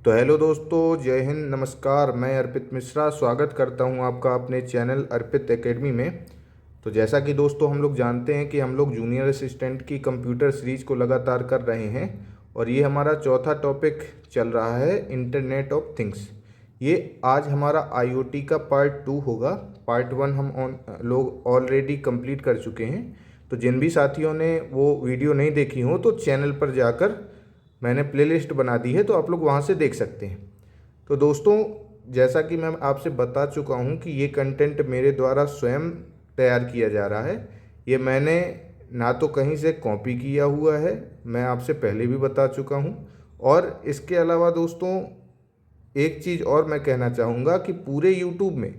तो हेलो दोस्तों, जय हिंद, नमस्कार। मैं अर्पित मिश्रा स्वागत करता हूं आपका अपने चैनल अर्पित एकेडमी में। तो जैसा कि दोस्तों हम लोग जानते हैं कि हम लोग जूनियर असिस्टेंट की कंप्यूटर सीरीज को लगातार कर रहे हैं और ये हमारा चौथा टॉपिक चल रहा है, इंटरनेट ऑफ थिंग्स। ये आज हमारा आईओटी का पार्ट 2 होगा। पार्ट 1 हम लोग ऑलरेडी कंप्लीट कर चुके हैं। तो जिन भी साथियों ने वो वीडियो नहीं देखी हो तो चैनल पर जाकर मैंने प्लेलिस्ट बना दी है, तो आप लोग वहाँ से देख सकते हैं। तो दोस्तों, जैसा कि मैं आपसे बता चुका हूँ कि ये कंटेंट मेरे द्वारा स्वयं तैयार किया जा रहा है। ये मैंने ना तो कहीं से कॉपी किया हुआ है, मैं आपसे पहले भी बता चुका हूँ। और इसके अलावा दोस्तों, एक चीज़ और मैं कहना चाहूँगा कि पूरे यूट्यूब में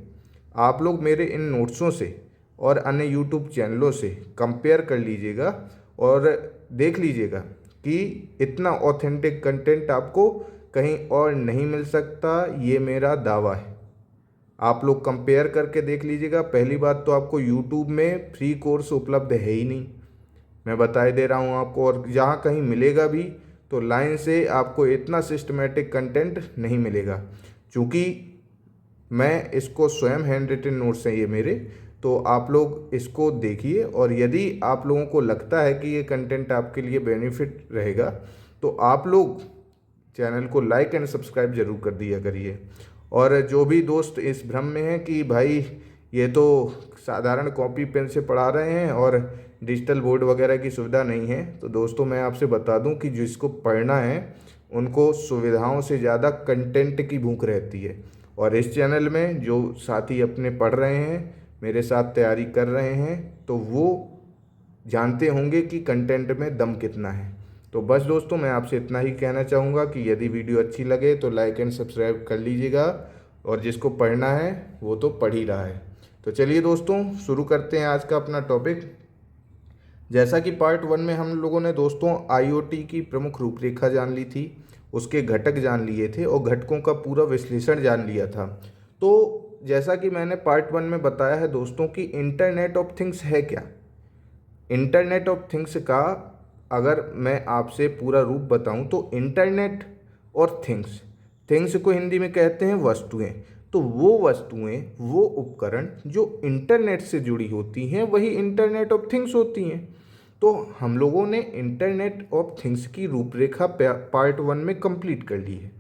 आप लोग मेरे इन नोट्सों से और अन्य यूट्यूब चैनलों से कंपेयर कर लीजिएगा और देख लीजिएगा कि इतना ऑथेंटिक कंटेंट आपको कहीं और नहीं मिल सकता। ये मेरा दावा है। आप लोग कंपेयर करके देख लीजिएगा। पहली बात तो आपको यूट्यूब में फ्री कोर्स उपलब्ध है ही नहीं, मैं बताए दे रहा हूँ आपको। और जहाँ कहीं मिलेगा भी तो लाइन से आपको इतना सिस्टमेटिक कंटेंट नहीं मिलेगा, क्योंकि मैं इसको स्वयं हैंड रिटन नोट्स हैं ये मेरे। तो आप लोग इसको देखिए और यदि आप लोगों को लगता है कि ये कंटेंट आपके लिए बेनिफिट रहेगा तो आप लोग चैनल को लाइक एंड सब्सक्राइब जरूर कर दिया करिए। और जो भी दोस्त इस भ्रम में हैं कि भाई ये तो साधारण कॉपी पेन से पढ़ा रहे हैं और डिजिटल बोर्ड वगैरह की सुविधा नहीं है, तो दोस्तों मैं आपसे बता दूं कि जिसको पढ़ना है उनको सुविधाओं से ज़्यादा कंटेंट की भूख रहती है। और इस चैनल में जो साथी अपने पढ़ रहे हैं, मेरे साथ तैयारी कर रहे हैं, तो वो जानते होंगे कि कंटेंट में दम कितना है। तो बस दोस्तों, मैं आपसे इतना ही कहना चाहूँगा कि यदि वीडियो अच्छी लगे तो लाइक एंड सब्सक्राइब कर लीजिएगा, और जिसको पढ़ना है वो तो पढ़ ही रहा है। तो चलिए दोस्तों, शुरू करते हैं आज का अपना टॉपिक। जैसा कि पार्ट 1 में हम लोगों ने दोस्तों आईओटी की प्रमुख रूपरेखा जान ली थी, उसके घटक जान लिए थे और घटकों का पूरा विश्लेषण जान लिया था। तो जैसा कि मैंने पार्ट 1 में बताया है दोस्तों कि इंटरनेट ऑफ थिंग्स है क्या। इंटरनेट ऑफ थिंग्स का अगर मैं आपसे पूरा रूप बताऊं तो इंटरनेट और थिंग्स, थिंग्स को हिंदी में कहते हैं वस्तुएं। तो वो वस्तुएं, वो उपकरण जो इंटरनेट से जुड़ी होती हैं वही इंटरनेट ऑफ थिंग्स होती हैं। तो हम लोगों ने इंटरनेट ऑफ थिंग्स की रूपरेखा पार्ट 1 में कंप्लीट कर ली है।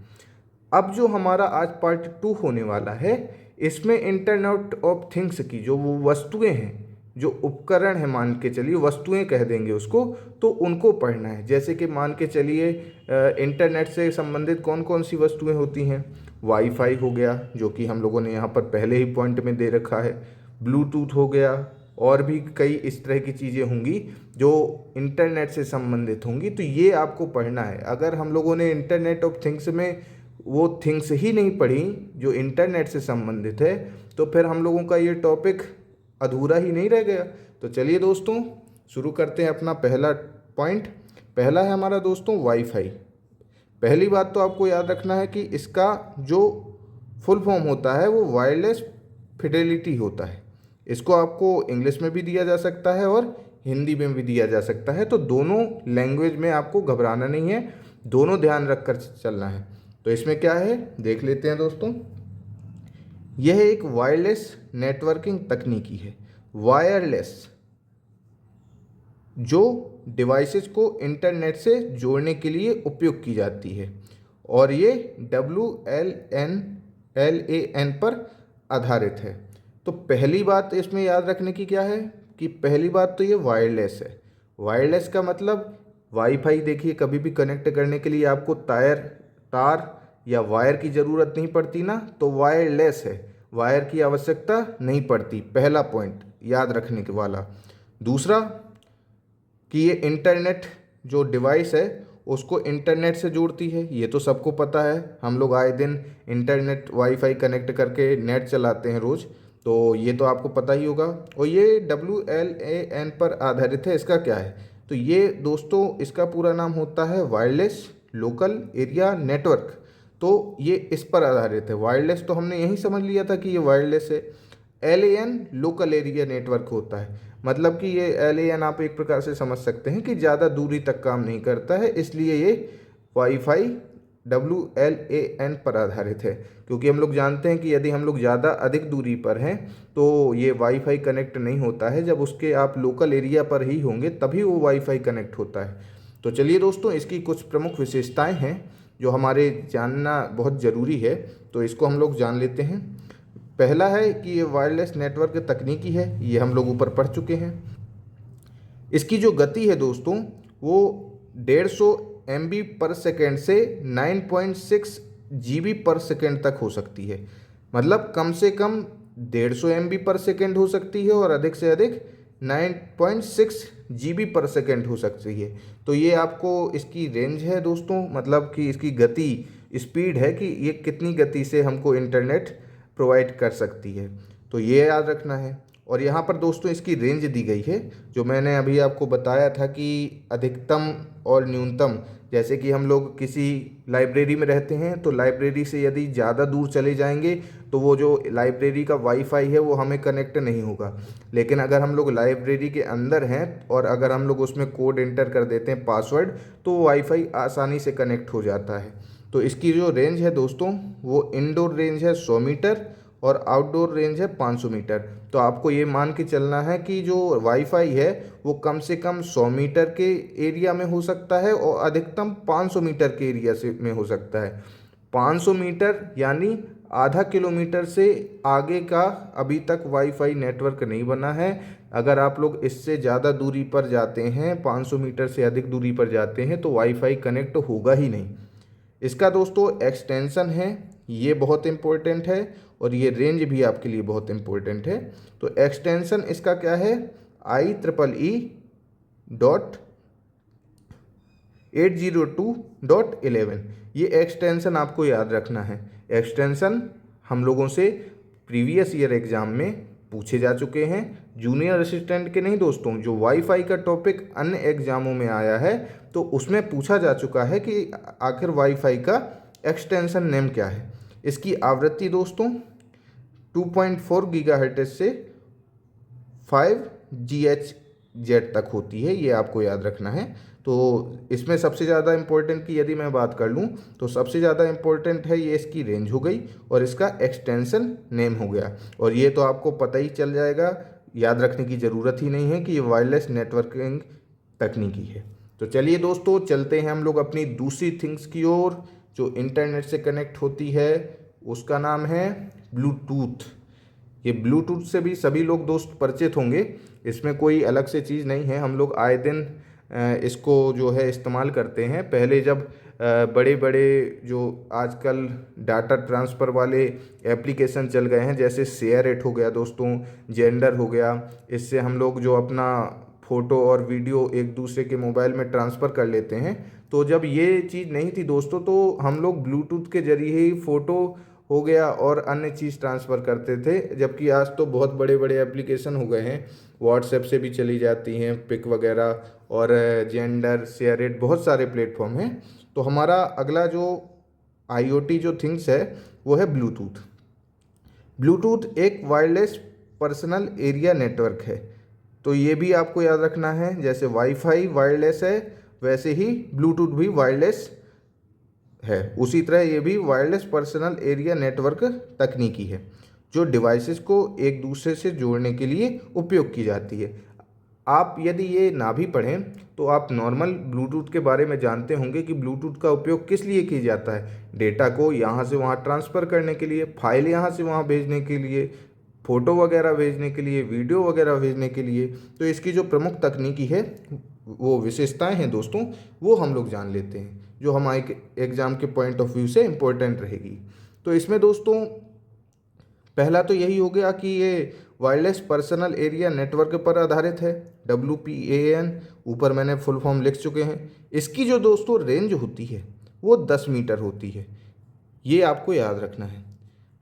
अब जो हमारा आज पार्ट 2 होने वाला है, इसमें इंटरनेट ऑफ थिंग्स की जो वो वस्तुएं हैं, जो उपकरण है, मान के चलिए वस्तुएं कह देंगे उसको, तो उनको पढ़ना है। जैसे कि मान के चलिए इंटरनेट से संबंधित कौन कौन सी वस्तुएं होती हैं। वाईफाई हो गया, जो कि हम लोगों ने यहाँ पर पहले ही पॉइंट में दे रखा है। ब्लूटूथ हो गया, और भी कई इस तरह की चीज़ें होंगी जो इंटरनेट से संबंधित होंगी। तो ये आपको पढ़ना है। अगर हम लोगों ने इंटरनेट ऑफ थिंग्स में वो थिंग्स ही नहीं पढ़ी जो इंटरनेट से संबंधित है, तो फिर हम लोगों का ये टॉपिक अधूरा ही नहीं रह गया। तो चलिए दोस्तों, शुरू करते हैं अपना पहला पॉइंट। पहला है हमारा दोस्तों वाईफाई। पहली बात तो आपको याद रखना है कि इसका जो फुल फॉर्म होता है वो वायरलेस फिडेलिटी होता है। इसको आपको इंग्लिश में भी दिया जा सकता है और हिंदी में भी दिया जा सकता है। तो दोनों लैंग्वेज में आपको घबराना नहीं है, दोनों ध्यान रख कर चलना है। तो इसमें क्या है देख लेते हैं दोस्तों। यह एक वायरलेस नेटवर्किंग तकनीकी है। वायरलेस, जो डिवाइसेस को इंटरनेट से जोड़ने के लिए उपयोग की जाती है, और ये WLAN पर आधारित है। तो पहली बात इसमें याद रखने की क्या है कि पहली बात तो ये वायरलेस है। वायरलेस का मतलब वाईफाई, देखिए कभी भी कनेक्ट करने के लिए आपको तार या वायर की ज़रूरत नहीं पड़ती ना, तो वायरलेस है, वायर की आवश्यकता नहीं पड़ती। पहला पॉइंट याद रखने के वाला। दूसरा कि ये इंटरनेट जो डिवाइस है उसको इंटरनेट से जोड़ती है, ये तो सबको पता है। हम लोग आए दिन इंटरनेट वाईफाई कनेक्ट करके नेट चलाते हैं रोज़, तो ये तो आपको पता ही होगा। और ये WLAN पर आधारित है। इसका क्या है, तो ये दोस्तों इसका पूरा नाम होता है वायरलेस लोकल एरिया नेटवर्क। तो ये इस पर आधारित है। वायरलेस तो हमने यही समझ लिया था कि ये वायरलेस है। LAN लोकल एरिया नेटवर्क होता है, मतलब कि ये LAN आप एक प्रकार से समझ सकते हैं कि ज़्यादा दूरी तक काम नहीं करता है, इसलिए ये वाईफाई WLAN पर आधारित है, क्योंकि हम लोग जानते हैं कि यदि हम लोग ज़्यादा अधिक दूरी पर हैं तो ये वाईफाई कनेक्ट नहीं होता है। जब उसके आप लोकल एरिया पर ही होंगे तभी वो वाईफाई कनेक्ट होता है। तो चलिए दोस्तों, इसकी कुछ प्रमुख विशेषताएं हैं जो हमारे जानना बहुत ज़रूरी है, तो इसको हम लोग जान लेते हैं। पहला है कि ये वायरलेस नेटवर्क तकनीकी है, ये हम लोग ऊपर पढ़ चुके हैं। इसकी जो गति है दोस्तों वो 150 MB पर सेकेंड से 9.6 GB पर सेकेंड तक हो सकती है। मतलब कम से कम 150 MB पर सेकेंड हो सकती है और अधिक से अधिक 9.6 GB पर सेकेंड हो सकती है। तो ये आपको इसकी रेंज है दोस्तों, मतलब कि इसकी गति स्पीड है कि ये कितनी गति से हमको इंटरनेट प्रोवाइड कर सकती है, तो ये याद रखना है। और यहाँ पर दोस्तों इसकी रेंज दी गई है, जो मैंने अभी आपको बताया था कि अधिकतम और न्यूनतम। जैसे कि हम लोग किसी लाइब्रेरी में रहते हैं तो लाइब्रेरी से यदि ज़्यादा दूर चले जाएंगे तो वो जो लाइब्रेरी का वाईफाई है वो हमें कनेक्ट नहीं होगा। लेकिन अगर हम लोग लाइब्रेरी के अंदर हैं और अगर हम लोग उसमें कोड एंटर कर देते हैं, पासवर्ड, तो वाईफाई आसानी से कनेक्ट हो जाता है। तो इसकी जो रेंज है दोस्तों वो इंडोर रेंज है 100 मीटर और आउटडोर रेंज है 500 मीटर। तो आपको ये मान के चलना है कि जो वाईफाई है वो कम से कम 100 मीटर के एरिया में हो सकता है और अधिकतम 500 मीटर के एरिया से में हो सकता है। 500 मीटर यानी आधा किलोमीटर से आगे का अभी तक वाईफाई नेटवर्क नहीं बना है। अगर आप लोग इससे ज़्यादा दूरी पर जाते हैं, 500 मीटर से अधिक दूरी पर जाते हैं, तो वाईफाई कनेक्ट होगा ही नहीं। इसका दोस्तों एक्सटेंशन है, ये बहुत इम्पोर्टेंट है, और ये रेंज भी आपके लिए बहुत इम्पोर्टेंट है। तो एक्सटेंशन इसका क्या है, IEEE.802.11। ये एक्सटेंशन आपको याद रखना है। एक्सटेंशन हम लोगों से प्रीवियस ईयर एग्जाम में पूछे जा चुके हैं, जूनियर असिस्टेंट के नहीं दोस्तों। जो वाईफाई का टॉपिक अन्य एग्जामों में आया है तो उसमें पूछा जा चुका है कि आखिर वाईफाई का एक्सटेंशन नेम क्या है। इसकी आवृत्ति दोस्तों 2.4 गीगाहर्ट्ज से 5 GHz तक होती है, ये आपको याद रखना है। तो इसमें सबसे ज़्यादा इम्पोर्टेंट की यदि मैं बात कर लूँ तो सबसे ज़्यादा इम्पोर्टेंट है ये इसकी रेंज हो गई और इसका एक्सटेंशन नेम हो गया। और ये तो आपको पता ही चल जाएगा, याद रखने की ज़रूरत ही नहीं है कि ये वायरलेस नेटवर्किंग तकनीकी है। तो चलिए दोस्तों, चलते हैं हम लोग अपनी दूसरी थिंग्स की ओर जो इंटरनेट से कनेक्ट होती है। उसका नाम है ब्लूटूथ। ये ब्लूटूथ से भी सभी लोग दोस्त परिचित होंगे, इसमें कोई अलग से चीज़ नहीं है। हम लोग आए दिन इसको जो है इस्तेमाल करते हैं। पहले जब बड़े बड़े जो आजकल डाटा ट्रांसफ़र वाले एप्लीकेशन चल गए हैं, जैसे शेयर इट हो गया दोस्तों, जेंडर हो गया, इससे हम लोग जो अपना फ़ोटो और वीडियो एक दूसरे के मोबाइल में ट्रांसफ़र कर लेते हैं। तो जब ये चीज़ नहीं थी दोस्तों तो हम लोग ब्लूटूथ के ज़रिए ही फ़ोटो हो गया और अन्य चीज़ ट्रांसफ़र करते थे। जबकि आज तो बहुत बड़े बड़े एप्लीकेशन हो गए हैं, व्हाट्सएप से भी चली जाती हैं पिक वगैरह, और जेंडर, शेयरिट, बहुत सारे प्लेटफॉर्म हैं। तो हमारा अगला जो IoT जो थिंग्स है वो है ब्लूटूथ। ब्लूटूथ एक वायरलेस पर्सनल एरिया नेटवर्क है। तो ये भी आपको याद रखना है, जैसे वाईफाई वायरलेस है वैसे ही ब्लूटूथ भी वायरलेस है। उसी तरह ये भी वायरलेस पर्सनल एरिया नेटवर्क तकनीकी है जो डिवाइसेस को एक दूसरे से जोड़ने के लिए उपयोग की जाती है। आप यदि ये ना भी पढ़ें तो आप नॉर्मल ब्लूटूथ के बारे में जानते होंगे कि ब्लूटूथ का उपयोग किस लिए किया जाता है। डेटा को यहाँ से वहाँ ट्रांसफ़र करने के लिए, फाइल यहाँ से वहाँ भेजने के लिए, फ़ोटो वगैरह भेजने के लिए, वीडियो वगैरह भेजने के लिए। तो इसकी जो प्रमुख तकनीकी है, वो विशेषताएं हैं दोस्तों, वो हम लोग जान लेते हैं जो हमारे एग्ज़ाम के पॉइंट ऑफ व्यू से इम्पोर्टेंट रहेगी। तो इसमें दोस्तों पहला तो यही हो गया कि ये वायरलेस पर्सनल एरिया नेटवर्क पर आधारित है, WPAN। ऊपर मैंने फुल फॉर्म लिख चुके हैं। इसकी जो दोस्तों रेंज होती है वो 10 मीटर होती है, ये आपको याद रखना है।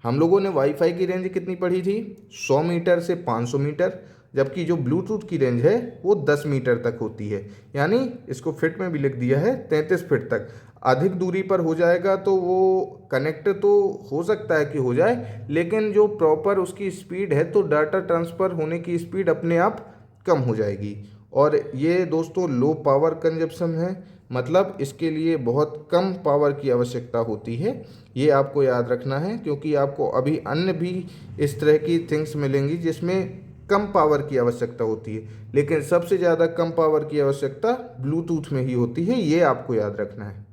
हम लोगों ने वाईफाई की रेंज कितनी पढ़ी थी, 100 मीटर से 500 मीटर, जबकि जो ब्लूटूथ की रेंज है वो 10 मीटर तक होती है। यानी इसको फिट में भी लिख दिया है 33 फीट तक। अधिक दूरी पर हो जाएगा तो वो कनेक्ट तो हो सकता है कि हो जाए, लेकिन जो प्रॉपर उसकी स्पीड है तो डाटा ट्रांसफ़र होने की स्पीड अपने आप कम हो जाएगी। और ये दोस्तों लो पावर कंजप्शन है, मतलब इसके लिए बहुत कम पावर की आवश्यकता होती है। ये आपको याद रखना है, क्योंकि आपको अभी अन्य भी इस तरह की थिंग्स मिलेंगी जिसमें कम पावर की आवश्यकता होती है, लेकिन सबसे ज़्यादा कम पावर की आवश्यकता ब्लूटूथ में ही होती है। ये आपको याद रखना है।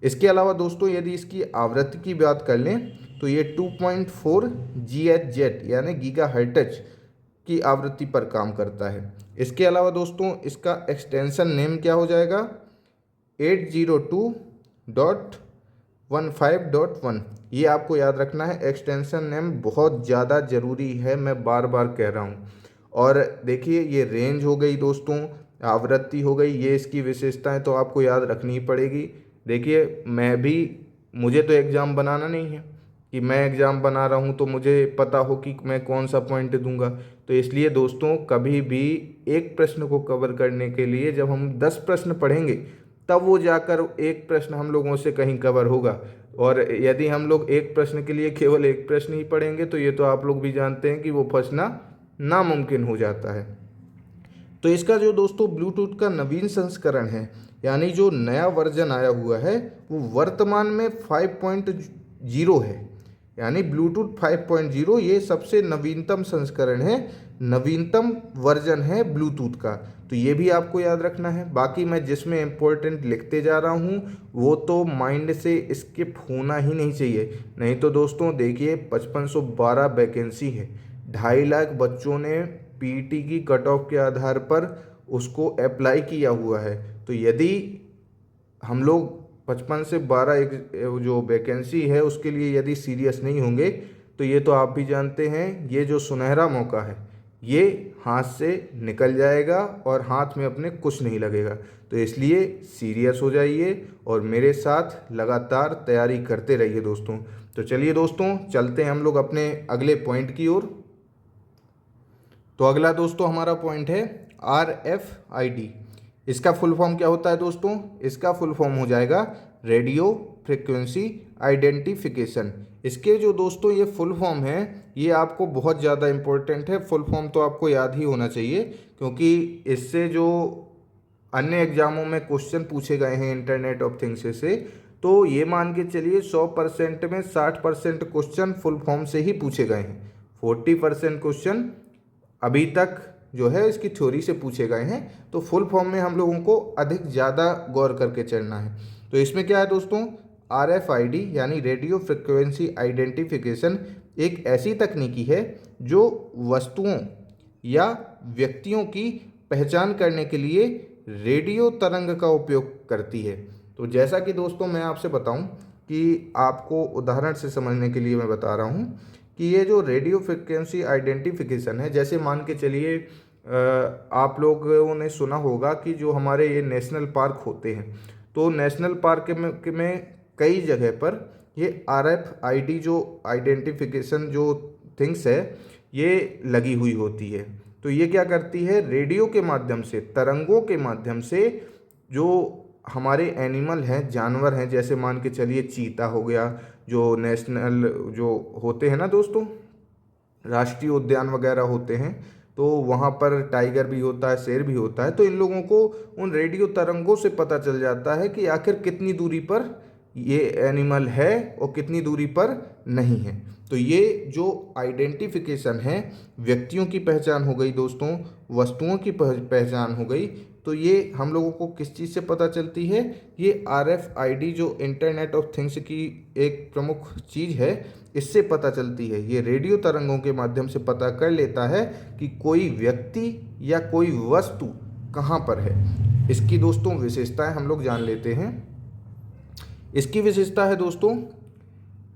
इसके अलावा दोस्तों यदि इसकी आवृत्ति की बात कर लें तो ये 2.4 GHz यानी गीगाहर्ट्ज की आवृत्ति पर काम करता है। इसके अलावा दोस्तों इसका एक्सटेंशन नेम क्या हो जाएगा, 802.15.1। ये आपको याद रखना है। एक्सटेंशन नेम बहुत ज़्यादा ज़रूरी है, मैं बार बार कह रहा हूँ। और देखिए ये रेंज हो गई दोस्तों, आवृत्ति हो गई, ये इसकी विशेषताएं तो आपको याद रखनी ही पड़ेगी। देखिए मुझे तो एग्ज़ाम बनाना नहीं है कि मैं एग्ज़ाम बना रहा हूँ तो मुझे पता हो कि मैं कौन सा पॉइंट दूंगा। तो इसलिए दोस्तों कभी भी एक प्रश्न को कवर करने के लिए जब हम 10 प्रश्न पढ़ेंगे तब वो जाकर एक प्रश्न हम लोगों से कहीं कवर होगा। और यदि हम लोग एक प्रश्न के लिए केवल एक प्रश्न ही पढ़ेंगे तो ये तो आप लोग भी जानते हैं कि वो फंसना नामुमकिन हो जाता है। तो इसका जो दोस्तों ब्लूटूथ का नवीन संस्करण है, यानी जो नया वर्जन आया हुआ है, वो वर्तमान में 5.0 है। यानी ब्लूटूथ 5.0 ये सबसे नवीनतम संस्करण है, नवीनतम वर्जन है ब्लूटूथ का। तो ये भी आपको याद रखना है। बाकी मैं जिसमें इम्पोर्टेंट लिखते जा रहा हूँ वो तो माइंड से स्किप होना ही नहीं चाहिए। नहीं तो दोस्तों देखिए 5512 वैकेंसी है, 2.5 लाख बच्चों ने पीईटी की कट ऑफ के आधार पर उसको अप्लाई किया हुआ है। तो यदि हम लोग 55 से 12 एक जो वैकेंसी है उसके लिए यदि सीरियस नहीं होंगे तो ये तो आप भी जानते हैं ये जो सुनहरा मौका है ये हाथ से निकल जाएगा और हाथ में अपने कुछ नहीं लगेगा। तो इसलिए सीरियस हो जाइए और मेरे साथ लगातार तैयारी करते रहिए दोस्तों। तो चलिए दोस्तों चलते हैं हम लोग अपने अगले पॉइंट की ओर। तो अगला दोस्तों हमारा पॉइंट है RFID। इसका फुल फॉर्म क्या होता है दोस्तों, इसका फुल फॉर्म हो जाएगा रेडियो फ्रिक्वेंसी आइडेंटिफिकेशन। इसके जो दोस्तों ये फुल फॉर्म है ये आपको बहुत ज़्यादा इम्पोर्टेंट है। फुल फॉर्म तो आपको याद ही होना चाहिए, क्योंकि इससे जो अन्य एग्जामों में क्वेश्चन पूछे गए हैं इंटरनेट ऑफ थिंग्स से, तो ये मान के चलिए 100% में 60% क्वेश्चन फुल फॉर्म से ही पूछे गए हैं। 40% क्वेश्चन अभी तक जो है इसकी थ्योरी से पूछे गए हैं। तो फुल फॉर्म में हम लोगों को अधिक ज़्यादा गौर करके चलना है। तो इसमें क्या है दोस्तों, RFID यानी रेडियो फ्रिक्वेंसी आइडेंटिफिकेशन एक ऐसी तकनीकी है जो वस्तुओं या व्यक्तियों की पहचान करने के लिए रेडियो तरंग का उपयोग करती है। तो जैसा कि दोस्तों मैं आपसे बताऊं कि आपको उदाहरण से समझने के लिए मैं बता रहा हूं कि ये जो रेडियो फ्रिक्वेंसी आइडेंटिफिकेशन है, जैसे मान के चलिए आप लोगों ने सुना होगा कि जो हमारे ये नेशनल पार्क होते हैं, तो नेशनल पार्क में कई जगह पर ये RFID जो आइडेंटिफिकेशन जो थिंग्स है ये लगी हुई होती है। तो ये क्या करती है, रेडियो के माध्यम से, तरंगों के माध्यम से जो हमारे एनिमल हैं, जानवर हैं, जैसे मान के चलिए चीता हो गया, जो नेशनल जो होते हैं ना दोस्तों, राष्ट्रीय उद्यान वगैरह होते हैं, तो वहाँ पर टाइगर भी होता है, शेर भी होता है। तो इन लोगों को उन रेडियो तरंगों से पता चल जाता है कि आखिर कितनी दूरी पर ये एनिमल है और कितनी दूरी पर नहीं है। तो ये जो आइडेंटिफिकेशन है, व्यक्तियों की पहचान हो गई दोस्तों, वस्तुओं की पहचान हो गई, तो ये हम लोगों को किस चीज़ से पता चलती है, ये RFID जो इंटरनेट ऑफ थिंग्स की एक प्रमुख चीज़ है, इससे पता चलती है। ये रेडियो तरंगों के माध्यम से पता कर लेता है कि कोई व्यक्ति या कोई वस्तु कहाँ पर है। इसकी दोस्तों विशेषताएं हम लोग जान लेते हैं। इसकी विशेषता है दोस्तों,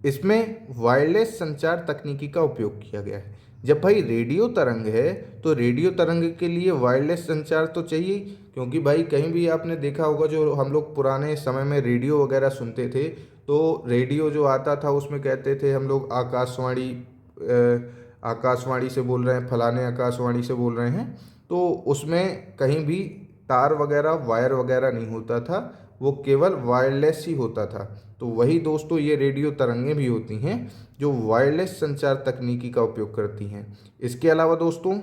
इसमें वायरलेस संचार तकनीकी का उपयोग किया गया है। जब भाई रेडियो तरंग है तो रेडियो तरंग के लिए वायरलेस संचार तो चाहिए, क्योंकि भाई कहीं भी आपने देखा होगा जो हम लोग पुराने समय में रेडियो वगैरह सुनते थे, तो रेडियो जो आता था उसमें कहते थे हम लोग आकाशवाणी से बोल रहे हैं, फलाने आकाशवाणी से बोल रहे हैं। तो उसमें कहीं भी तार वगैरह, वायर वगैरह नहीं होता था, वो केवल वायरलेस ही होता था। तो वही दोस्तों ये रेडियो तरंगें भी होती हैं जो वायरलेस संचार तकनीकी का उपयोग करती हैं। इसके अलावा दोस्तों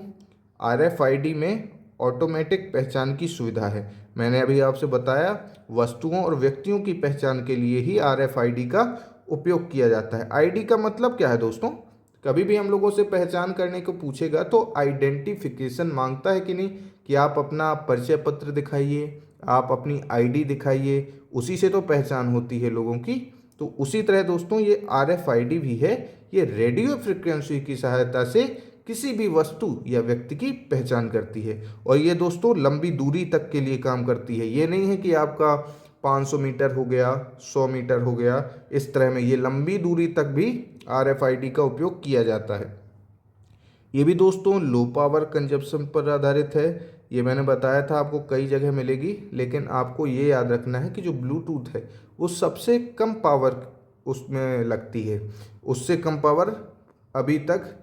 RFID में ऑटोमेटिक पहचान की सुविधा है। मैंने अभी आपसे बताया वस्तुओं और व्यक्तियों की पहचान के लिए ही RFID का उपयोग किया जाता है। ID का मतलब क्या है दोस्तों? कभी भी हम लोगों से पहचान करने को पूछेगा तो आइडेंटिफिकेशन मांगता है कि नहीं, कि आप अपना परिचय पत्र दिखाइए, आप अपनी ID दिखाइए, उसी से तो पहचान होती है लोगों की। तो उसी तरह दोस्तों ये RFID भी है, ये रेडियो फ्रिक्वेंसी की सहायता से किसी भी वस्तु या व्यक्ति की पहचान करती है। और ये दोस्तों लंबी दूरी तक के लिए काम करती है। ये नहीं है कि आपका 500 मीटर हो गया, 100 मीटर हो गया, इस तरह में ये लंबी दूरी तक भी RFID का उपयोग किया जाता है। ये भी दोस्तों लो पावर कंजप्शन पर आधारित है। ये मैंने बताया था आपको कई जगह मिलेगी, लेकिन आपको ये याद रखना है कि जो ब्लूटूथ है वो सबसे कम पावर उसमें लगती है। उससे कम पावर अभी तक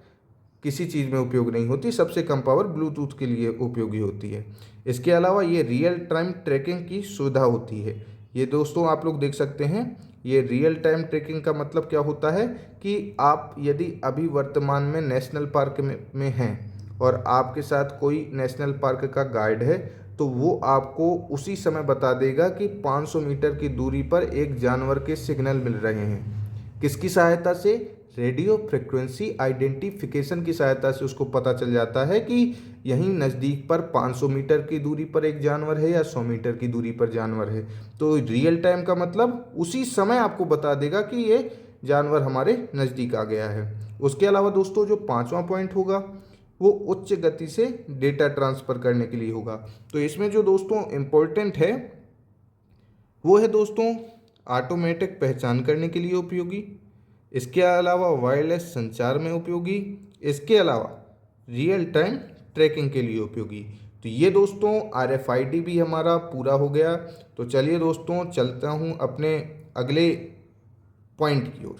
किसी चीज़ में उपयोग नहीं होती, सबसे कम पावर ब्लूटूथ के लिए उपयोगी होती है। इसके अलावा ये रियल टाइम ट्रैकिंग की सुविधा होती है। ये दोस्तों आप लोग देख सकते हैं, ये रियल टाइम ट्रैकिंग का मतलब क्या होता है कि आप यदि अभी वर्तमान में नेशनल पार्क में हैं और आपके साथ कोई नेशनल पार्क का गाइड है, तो वो आपको उसी समय बता देगा कि 500 मीटर की दूरी पर एक जानवर के सिग्नल मिल रहे हैं। किसकी सहायता से? रेडियो फ्रिक्वेंसी आइडेंटिफिकेशन की सहायता से उसको पता चल जाता है कि यहीं नज़दीक पर 500 मीटर की दूरी पर एक जानवर है या 100 मीटर की दूरी पर जानवर है। तो रियल टाइम का मतलब उसी समय आपको बता देगा कि ये जानवर हमारे नज़दीक आ गया है। उसके अलावा दोस्तों जो पांचवा पॉइंट होगा वो उच्च गति से डेटा ट्रांसफ़र करने के लिए होगा। तो इसमें जो दोस्तों इम्पोर्टेंट है वो है दोस्तों ऑटोमेटिक पहचान करने के लिए उपयोगी, इसके अलावा वायरलेस संचार में उपयोगी, इसके अलावा रियल टाइम ट्रैकिंग के लिए उपयोगी। तो ये दोस्तों RFID भी हमारा पूरा हो गया। तो चलिए दोस्तों चलता हूँ अपने अगले पॉइंट की ओर।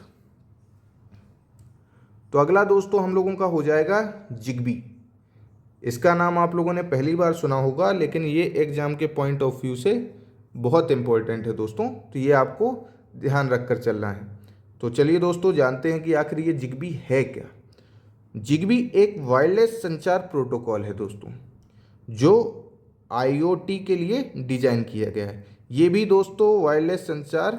तो अगला दोस्तों हम लोगों का हो जाएगा जिग्बी। इसका नाम आप लोगों ने पहली बार सुना होगा, लेकिन ये एग्जाम के पॉइंट ऑफ व्यू से बहुत इंपॉर्टेंट है दोस्तों। तो ये आपको ध्यान रख कर चलना है। तो चलिए दोस्तों जानते हैं कि आखिर ये जिग्बी है क्या। जिग्बी एक वायरलेस संचार प्रोटोकॉल है दोस्तों, जो IoT के लिए डिजाइन किया गया है। ये भी दोस्तों वायरलेस संचार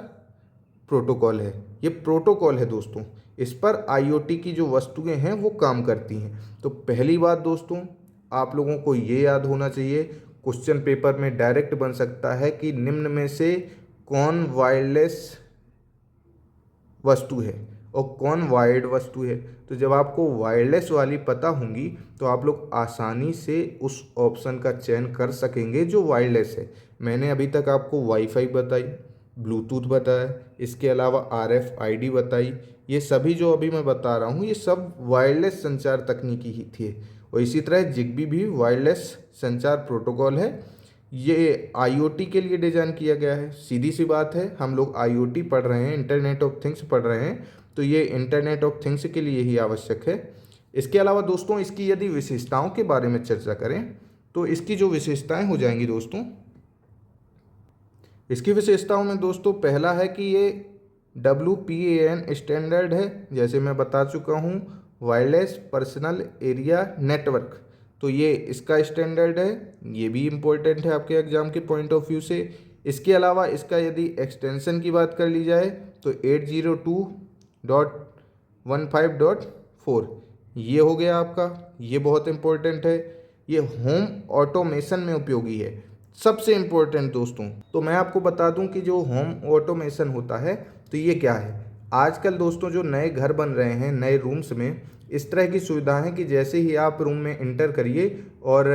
प्रोटोकॉल है। ये प्रोटोकॉल है दोस्तों, इस पर IoT की जो वस्तुएं हैं वो काम करती हैं। तो पहली बात दोस्तों आप लोगों को ये याद होना चाहिए, क्वेश्चन पेपर में डायरेक्ट बन सकता है कि निम्न में से कौन वायरलेस वस्तु है और कौन वायर्ड वस्तु है। तो जब आपको वायरलेस वाली पता होंगी तो आप लोग आसानी से उस ऑप्शन का चयन कर सकेंगे जो वायरलेस है। मैंने अभी तक आपको वाईफाई बताई, ब्लूटूथ बताया, इसके अलावा RFID बताई। ये सभी जो अभी मैं बता रहा हूँ ये सब वायरलेस संचार तकनीकी ही थी। और इसी तरह जिग्बी भी वायरलेस संचार प्रोटोकॉल है। ये IoT के लिए डिज़ाइन किया गया है। सीधी सी बात है, हम लोग IoT पढ़ रहे हैं, इंटरनेट ऑफ थिंग्स पढ़ रहे हैं, तो ये इंटरनेट ऑफ थिंग्स के लिए ही आवश्यक है। इसके अलावा दोस्तों इसकी यदि विशेषताओं के बारे में चर्चा करें तो इसकी जो विशेषताएं हो जाएंगी दोस्तों, इसकी विशेषताओं में दोस्तों पहला है कि ये WPAN स्टैंडर्ड है, जैसे मैं बता चुका हूँ, वायरलेस पर्सनल एरिया नेटवर्क। तो ये इसका स्टैंडर्ड है, ये भी इम्पोर्टेंट है आपके एग्जाम के पॉइंट ऑफ व्यू से। इसके अलावा इसका यदि एक्सटेंशन की बात कर ली जाए तो 802.15.4 ये हो गया आपका, ये बहुत इम्पोर्टेंट है। ये होम ऑटोमेशन में उपयोगी है, सबसे इम्पोर्टेंट दोस्तों। तो मैं आपको बता दूं कि जो होम ऑटोमेशन होता है तो ये क्या है। आजकल दोस्तों जो नए घर बन रहे हैं, नए रूम्स में इस तरह की सुविधा है कि जैसे ही आप रूम में इंटर करिए और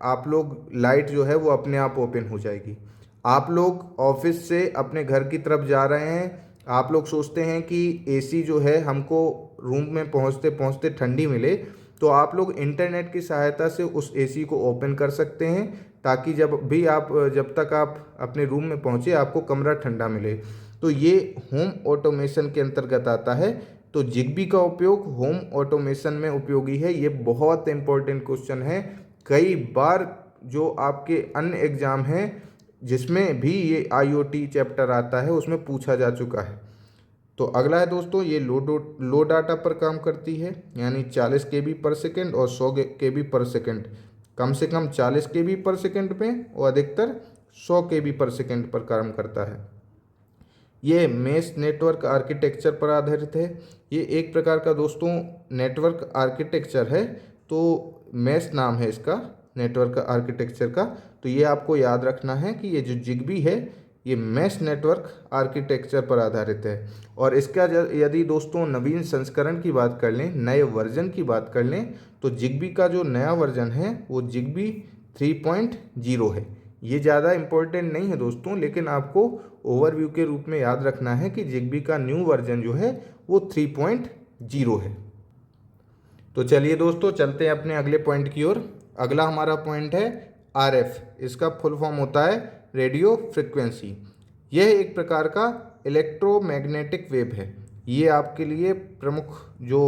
आप लोग लाइट जो है वो अपने आप ओपन हो जाएगी। आप लोग ऑफिस से अपने घर की तरफ जा रहे हैं, आप लोग सोचते हैं कि AC जो है हमको रूम में पहुंचते पहुंचते ठंडी मिले, तो आप लोग इंटरनेट की सहायता से उस AC को ओपन कर सकते हैं ताकि जब तक आप अपने रूम में पहुंचे आपको कमरा ठंडा मिले। तो ये होम ऑटोमेशन के अंतर्गत आता है। तो जिग्बी का उपयोग होम ऑटोमेशन में उपयोगी है। ये बहुत इंपॉर्टेंट क्वेश्चन है, कई बार जो आपके अन्य एग्जाम हैं जिसमें भी ये IoT चैप्टर आता है उसमें पूछा जा चुका है। तो अगला है दोस्तों ये लो डाटा पर काम करती है, यानी 40 KB पर सेकेंड और 100 KB पर सेकेंड कम से कम 40 KB पर सेकंड पे और अधिकतर 100 KB पर सेकंड पर काम करता है। ये मेश नेटवर्क आर्किटेक्चर पर आधारित है। ये एक प्रकार का दोस्तों नेटवर्क आर्किटेक्चर है, तो मेश नाम है इसका नेटवर्क आर्किटेक्चर का। तो ये आपको याद रखना है कि ये जो जिगबी है ये मेश नेटवर्क आर्किटेक्चर पर आधारित है। और इसका यदि दोस्तों नवीन संस्करण की बात कर लें, नए वर्जन की बात कर लें, तो जिगबी का जो नया वर्जन है वो जिगबी 3.0 है। ये ज़्यादा इम्पोर्टेंट नहीं है दोस्तों, लेकिन आपको ओवरव्यू के रूप में याद रखना है कि जिगबी का न्यू वर्जन जो है वो 3.0 है। तो चलिए दोस्तों चलते हैं अपने अगले पॉइंट की ओर। अगला हमारा पॉइंट है RF। इसका फुल फॉर्म होता है रेडियो फ्रिक्वेंसी। यह एक प्रकार का इलेक्ट्रोमैग्नेटिक वेव है। ये आपके लिए प्रमुख जो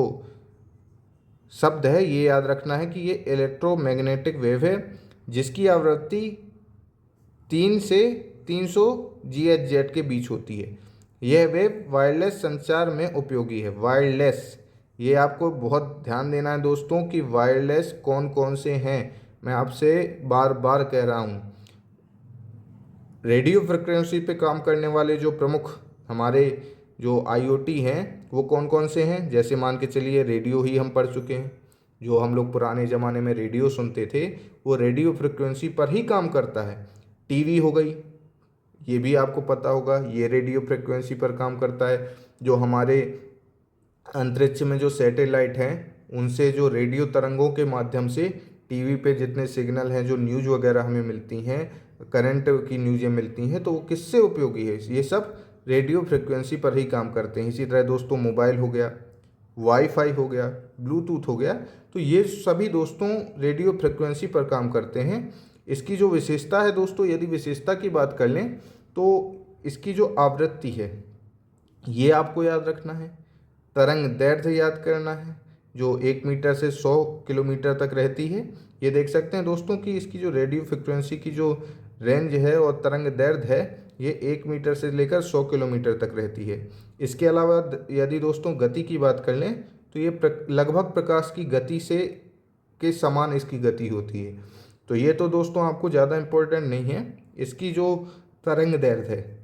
शब्द है ये याद रखना है कि ये इलेक्ट्रोमैग्नेटिक वेव है, जिसकी आवृत्ति 3 से 300 GHz के बीच होती है। यह वेव वायरलेस संचार में उपयोगी है। वायरलेस, ये आपको बहुत ध्यान देना है दोस्तों कि वायरलेस कौन कौन से हैं, मैं आपसे बार बार कह रहा हूँ। रेडियो फ्रिक्वेंसी पे काम करने वाले जो प्रमुख हमारे जो IoT हैं वो कौन कौन से हैं, जैसे मान के चलिए रेडियो ही हम पढ़ चुके हैं। जो हम लोग पुराने ज़माने में रेडियो सुनते थे वो रेडियो फ्रिक्वेंसी पर ही काम करता है। टीवी हो गई, ये भी आपको पता होगा, ये रेडियो फ्रिक्वेंसी पर काम करता है। जो हमारे अंतरिक्ष में जो सैटेलाइट हैं उनसे जो रेडियो तरंगों के माध्यम से टीवी पे जितने सिग्नल हैं, जो न्यूज़ वगैरह हमें मिलती हैं, करंट की न्यूज़ें मिलती हैं, तो वो किससे उपयोगी है, ये सब रेडियो फ्रिक्वेंसी पर ही काम करते हैं। इसी तरह दोस्तों मोबाइल हो गया, वाईफाई हो गया, ब्लूटूथ हो गया, तो ये सभी दोस्तों रेडियो फ्रिक्वेंसी पर काम करते हैं। इसकी जो विशेषता है दोस्तों, यदि विशेषता की बात कर लें तो इसकी जो आवृत्ति है ये आपको याद रखना है। तरंग दैर्ध्य याद करना है, जो 1 मीटर से 100 किलोमीटर तक रहती है। ये देख सकते हैं दोस्तों कि इसकी जो रेडियो फ्रिक्वेंसी की जो रेंज है और तरंग दैर्ध्य है ये 1 मीटर से लेकर 100 किलोमीटर तक रहती है। इसके अलावा यदि दोस्तों गति की बात कर लें तो ये लगभग प्रकाश की गति से के समान इसकी गति होती है। तो ये तो दोस्तों आपको ज़्यादा इम्पोर्टेंट नहीं है। इसकी जो तरंग दैर्ध्य है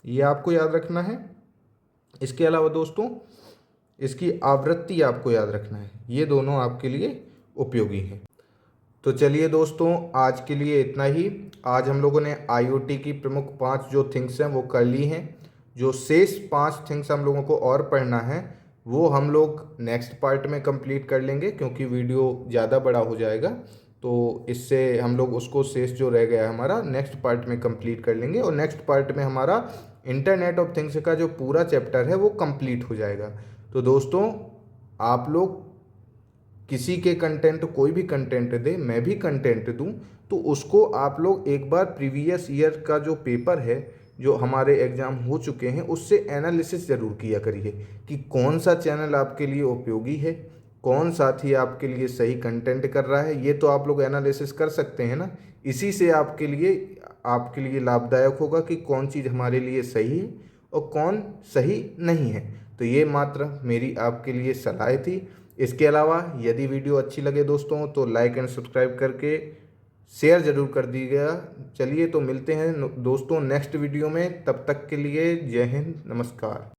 ये आपको याद रखना है। इसके अलावा दोस्तों इसकी आवृत्ति आपको याद रखना है। ये दोनों आपके लिए उपयोगी हैं। तो चलिए दोस्तों आज के लिए इतना ही। आज हम लोगों ने IoT की प्रमुख 5 जो थिंग्स हैं वो कर ली हैं। जो शेष 5 थिंग्स हम लोगों को और पढ़ना है वो हम लोग नेक्स्ट पार्ट में कंप्लीट कर लेंगे, क्योंकि वीडियो ज़्यादा बड़ा हो जाएगा। तो इससे हम लोग उसको शेष जो रह गया है हमारा नेक्स्ट पार्ट में कंप्लीट कर लेंगे, और नेक्स्ट पार्ट में हमारा इंटरनेट ऑफ थिंग्स का जो पूरा चैप्टर है वो कंप्लीट हो जाएगा। तो दोस्तों आप लोग किसी के कंटेंट, कोई भी कंटेंट दे, मैं भी कंटेंट दूं, तो उसको आप लोग एक बार प्रीवियस ईयर का जो पेपर है जो हमारे एग्ज़ाम हो चुके हैं उससे एनालिसिस ज़रूर किया करिए कि कौन सा चैनल आपके लिए उपयोगी है, कौन साथी आपके लिए सही कंटेंट कर रहा है। ये तो आप लोग एनालिसिस कर सकते हैं ना। इसी से आपके लिए लाभदायक होगा कि कौन चीज़ हमारे लिए सही है और कौन सही नहीं है। तो ये मात्र मेरी आपके लिए सलाह थी। इसके अलावा यदि वीडियो अच्छी लगे दोस्तों तो लाइक एंड सब्सक्राइब करके शेयर ज़रूर कर दीजिएगा। चलिए तो मिलते हैं दोस्तों नेक्स्ट वीडियो में। तब तक के लिए जय हिंद, नमस्कार।